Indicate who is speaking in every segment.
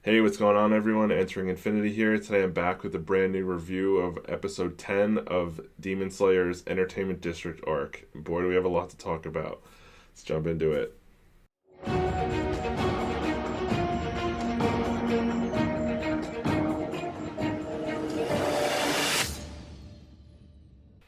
Speaker 1: Hey, what's going on, everyone? Entering Infinity here. Today I'm back with a brand new review of episode 10 of Demon Slayer's Entertainment District arc. Boy, do we have a lot to talk about. Let's jump into it.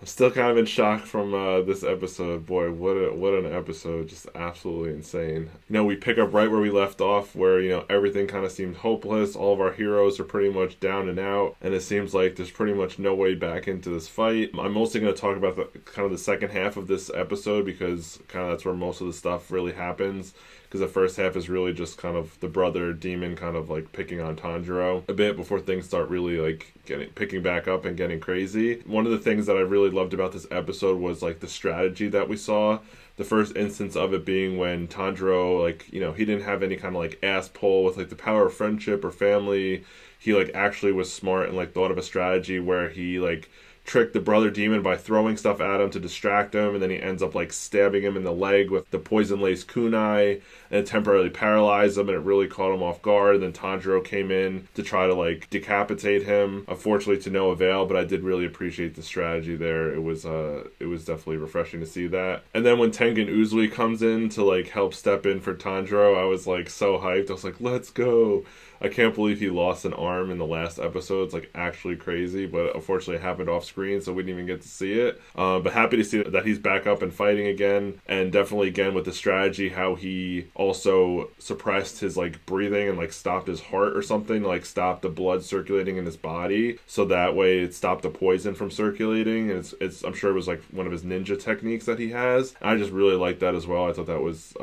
Speaker 1: I'm still kind of in shock from this episode. Boy, what an episode! Just absolutely insane. We pick up right where we left off, where everything kind of seemed hopeless. All of our heroes are pretty much down and out, and it seems like there's pretty much no way back into this fight. I'm mostly going to talk about the second half of this episode because kind of that's where most of the stuff really happens. Because the first half is really just kind of the brother demon kind of like picking on Tanjiro a bit before things start really like picking back up and getting crazy. One of the things that I really loved about this episode was like the strategy that we saw. The first instance of it being when Tanjiro, like, he didn't have any kind of like ass pull with like the power of friendship or family. He like actually was smart and like thought of a strategy where he like tricked the brother demon by throwing stuff at him to distract him, and then he ends up like stabbing him in the leg with the poison laced kunai, and it temporarily paralyzed him, and it really caught him off guard. And then Tanjiro came in to try to like decapitate him, unfortunately to no avail, but I did really appreciate the strategy there. It was definitely refreshing to see that. And then when Tengen Uzui comes in to like help step in for Tanjiro, I was like so hyped. I was like, let's go. I can't believe he lost an arm in the last episode. It's like actually crazy, but unfortunately it happened off screen, so we didn't even get to see it. But happy to see that he's back up and fighting again, and definitely again with the strategy how he also suppressed his like breathing and like stopped his heart or something, like stopped the blood circulating in his body, so that way it stopped the poison from circulating. And it's I'm sure it was like one of his ninja techniques that he has. And I just really liked that as well. I thought that was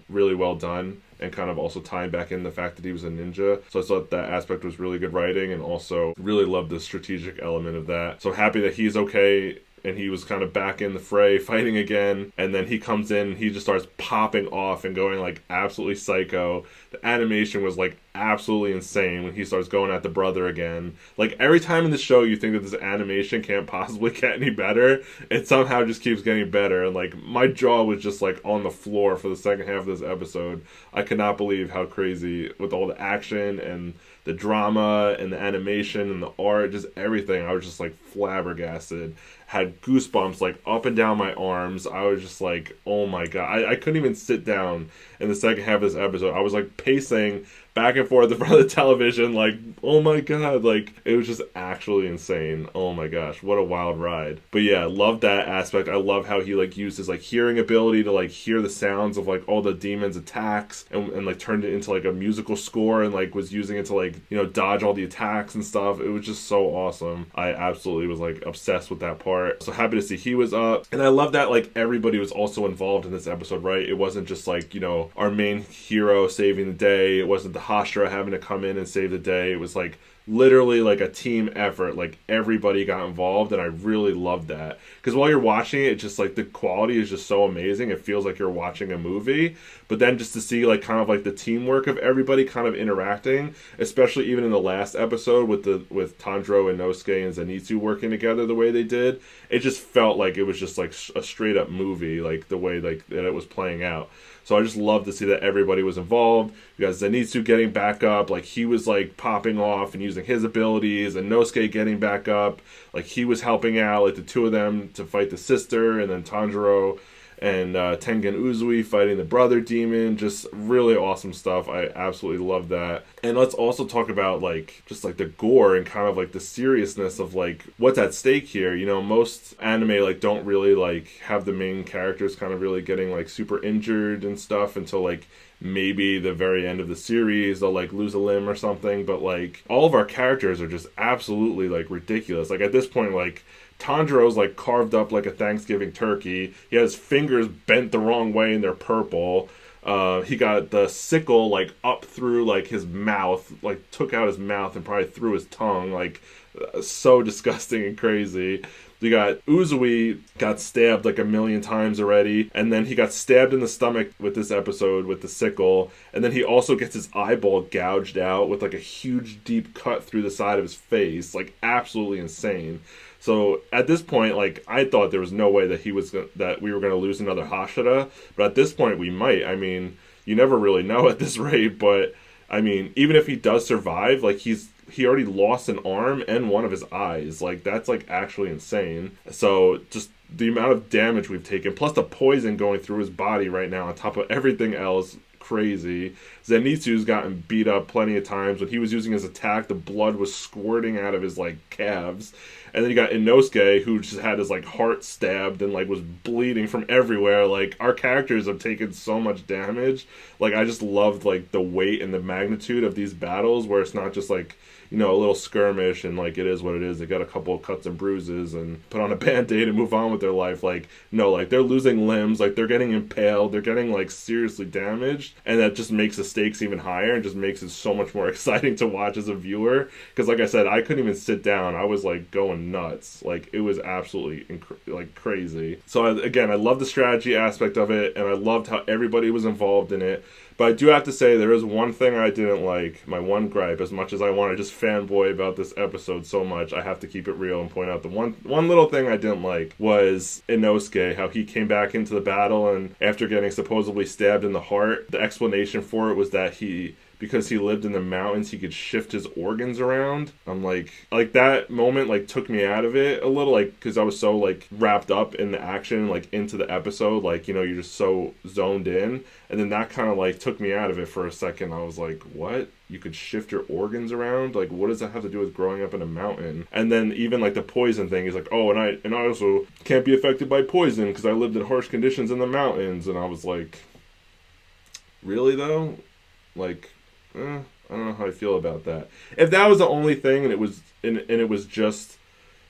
Speaker 1: really well done, and kind of also tying back in the fact that he was a ninja. So I thought that aspect was really good writing, and also really loved the strategic element of that. So happy that he's okay, and he was kind of back in the fray fighting again. And then he comes in, he just starts popping off and going like absolutely psycho. The animation was like absolutely insane when he starts going at the brother again. Like every time in the show you think that this animation can't possibly get any better, it somehow just keeps getting better. And like my jaw was just like on the floor for the second half of this episode. I could not believe how crazy, with all the action and the drama and the animation and the art, just everything. I was just like flabbergasted. Had goosebumps like up and down my arms. I was just like, oh my god. I couldn't even sit down in the second half of this episode. I was like pacing back and forth in front of the television, like, oh my god, like, it was just actually insane. Oh my gosh, what a wild ride. But yeah, I love that aspect. I love how he like used his like hearing ability to like hear the sounds of like all the demons' attacks, and like turned it into like a musical score, and like was using it to like dodge all the attacks and stuff. It was just so awesome. I absolutely was like obsessed with that part. So happy to see he was up. And I love that like everybody was also involved in this episode, right? It wasn't just like our main hero saving the day. It wasn't the Hashira having to come in and save the day. It was like literally like a team effort. Like everybody got involved, and I really loved that, because while you're watching it, it's just like the quality is just so amazing. It feels like you're watching a movie. But then just to see like kind of like the teamwork of everybody kind of interacting, especially even in the last episode with Tanjiro and Nosuke and Zenitsu working together the way they did, it just felt like it was just like a straight up movie, like the way like that it was playing out. So I just love to see that everybody was involved. You got Zenitsu getting back up, like he was like popping off and using his abilities, and Nosuke getting back up, like he was helping out, like the two of them to fight the sister, and then Tanjiro and Tengen Uzui fighting the brother demon. Just really awesome stuff. I absolutely love that. And let's also talk about like just like the gore and kind of like the seriousness of like what's at stake here. Most anime like don't really like have the main characters kind of really getting like super injured and stuff until like maybe the very end of the series. They'll like lose a limb or something, but like all of our characters are just absolutely like ridiculous. Like at this point, like Tanjiro's like carved up like a Thanksgiving turkey. He has fingers bent the wrong way and they're purple. He got the sickle like up through like his mouth, like took out his mouth and probably through his tongue, like so disgusting and crazy. You got Uzui got stabbed like a million times already, and then he got stabbed in the stomach with this episode with the sickle, and then he also gets his eyeball gouged out with like a huge deep cut through the side of his face, like absolutely insane. So at this point, like I thought there was no way that that we were going to lose another Hashira, but at this point we might. I mean, you never really know at this rate, but I mean, even if he does survive, like he already lost an arm and one of his eyes. Like, that's like actually insane. So just the amount of damage we've taken, plus the poison going through his body right now, on top of everything else, crazy. Zenitsu's gotten beat up plenty of times. When he was using his attack, the blood was squirting out of his like calves. And then you got Inosuke, who just had his like heart stabbed and like was bleeding from everywhere. Like, our characters have taken so much damage. Like, I just loved like the weight and the magnitude of these battles, where it's not just like, you know, a little skirmish and like it is what it is. They got a couple of cuts and bruises and put on a band-aid and move on with their life. Like, no, like they're losing limbs, like they're getting impaled, they're getting like seriously damaged, and that just makes the stakes even higher and just makes it so much more exciting to watch as a viewer. Because like I said, I couldn't even sit down. I was like going nuts. Like, it was absolutely like crazy. So again, I love the strategy aspect of it, and I loved how everybody was involved in it. But I do have to say, there is one thing I didn't like, my one gripe. As much as I want to just fanboy about this episode so much, I have to keep it real and point out the one little thing I didn't like was Inosuke, how he came back into the battle, and after getting supposedly stabbed in the heart, the explanation for it was that because he lived in the mountains, he could shift his organs around. I'm like that moment like took me out of it a little, like, because I was so like wrapped up in the action, like into the episode, like, you know, you're just so zoned in, and then that kind of like took me out of it for a second. I was like, what? You could shift your organs around? Like, what does that have to do with growing up in a mountain? And then even like the poison thing is like, oh, and I also can't be affected by poison because I lived in harsh conditions in the mountains. And I was like, really though? Like, I don't know how I feel about that. If that was the only thing, and it was just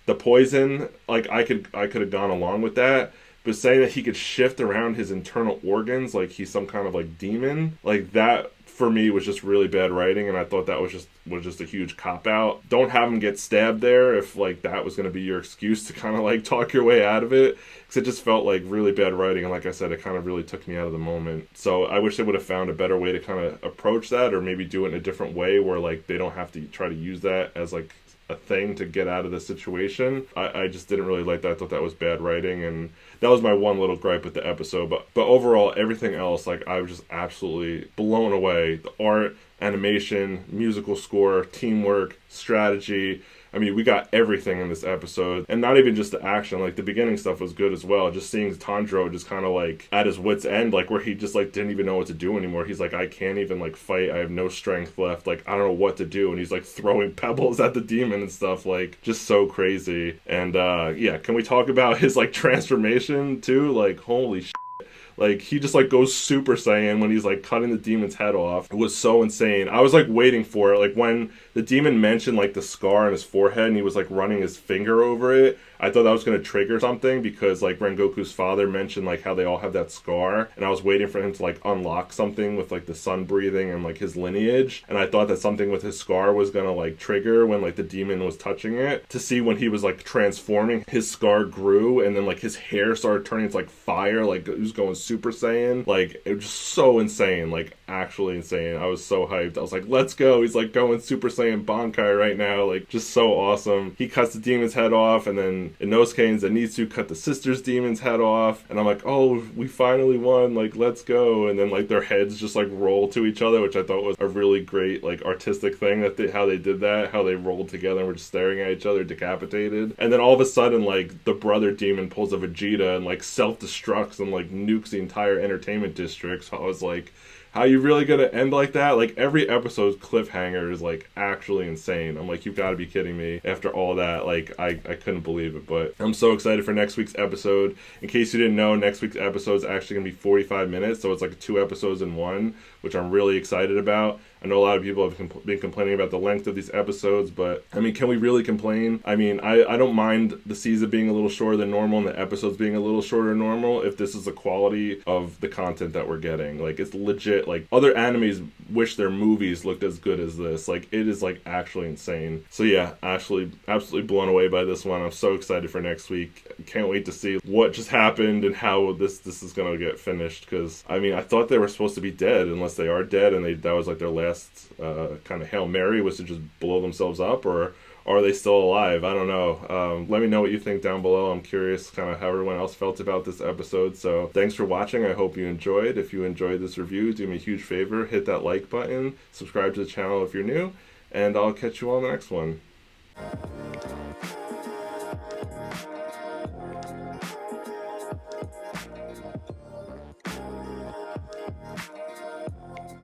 Speaker 1: the poison, like I could have gone along with that. But saying that he could shift around his internal organs like he's some kind of like demon, like that for me was just really bad writing, and I thought that was just a huge cop out. Don't have him get stabbed there if like that was going to be your excuse to kind of like talk your way out of it, because it just felt like really bad writing, and like I said, it kind of really took me out of the moment. So I wish they would have found a better way to kind of approach that, or maybe do it in a different way where like they don't have to try to use that as like a thing to get out of the situation. I just didn't really like that. I thought that was bad writing, and that was my one little gripe with the episode. But overall, everything else, like, I was just absolutely blown away. The art, animation, musical score, teamwork, strategy. I mean, we got everything in this episode, and not even just the action. Like, the beginning stuff was good as well. Just seeing Tanjiro just kind of like at his wit's end, like where he just like didn't even know what to do anymore. He's like, I can't even like fight. I have no strength left. Like, I don't know what to do. And he's like throwing pebbles at the demon and stuff. Like, just so crazy. And yeah, can we talk about his like transformation too? Like, holy shit. Like, he just, like, goes Super Saiyan when he's, like, cutting the demon's head off. It was so insane. I was, like, waiting for it. Like, when the demon mentioned, like, the scar on his forehead and he was, like, running his finger over it, I thought that was going to trigger something because, like, Rengoku's father mentioned, like, how they all have that scar. And I was waiting for him to, like, unlock something with, like, the sun breathing and, like, his lineage. And I thought that something with his scar was going to, like, trigger when, like, the demon was touching it. To see when he was, like, transforming, his scar grew and then, like, his hair started turning into, like, fire. Like, it was going Super Saiyan. Like, it was just so insane. Like, actually insane. I was so hyped. I was like, let's go. He's, like, going Super Saiyan Bankai right now. Like, just so awesome. He cuts the demon's head off, and then Inosuke and Zenitsu cut the sister's demon's head off. And I'm like, oh, we finally won. Like, let's go. And then, like, their heads just, like, roll to each other, which I thought was a really great, like, artistic thing how they did that. How they rolled together and were just staring at each other, decapitated. And then all of a sudden, like, the brother demon pulls a Vegeta and, like, self-destructs and, like, nukes the entire entertainment district. So I was like, how you really gonna end like that? Like, every episode's cliffhanger is, like, actually insane. I'm like, you've got to be kidding me. After all that, like, I couldn't believe it. But I'm so excited for next week's episode. In case you didn't know, next week's episode is actually gonna be 45 minutes, so it's like 2 episodes in one, which I'm really excited about. I know a lot of people have been complaining about the length of these episodes, but, I mean, can we really complain? I mean, I don't mind the season being a little shorter than normal and the episodes being a little shorter than normal if this is the quality of the content that we're getting. Like, it's legit. Like, other animes wish their movies looked as good as this. Like, it is, like, actually insane. So, yeah, absolutely blown away by this one. I'm so excited for next week. Can't wait to see what just happened and how this is going to get finished, because, I mean, I thought they were supposed to be dead, unless they are dead, and that was, like, their last best kind of Hail Mary was to just blow themselves up, or are they still alive? I don't know. Let me know what you think down below. I'm curious kind of how everyone else felt about this episode. So thanks for watching. I hope you enjoyed. If you enjoyed this review, do me a huge favor. Hit that like button. Subscribe to the channel if you're new. And I'll catch you on the next one.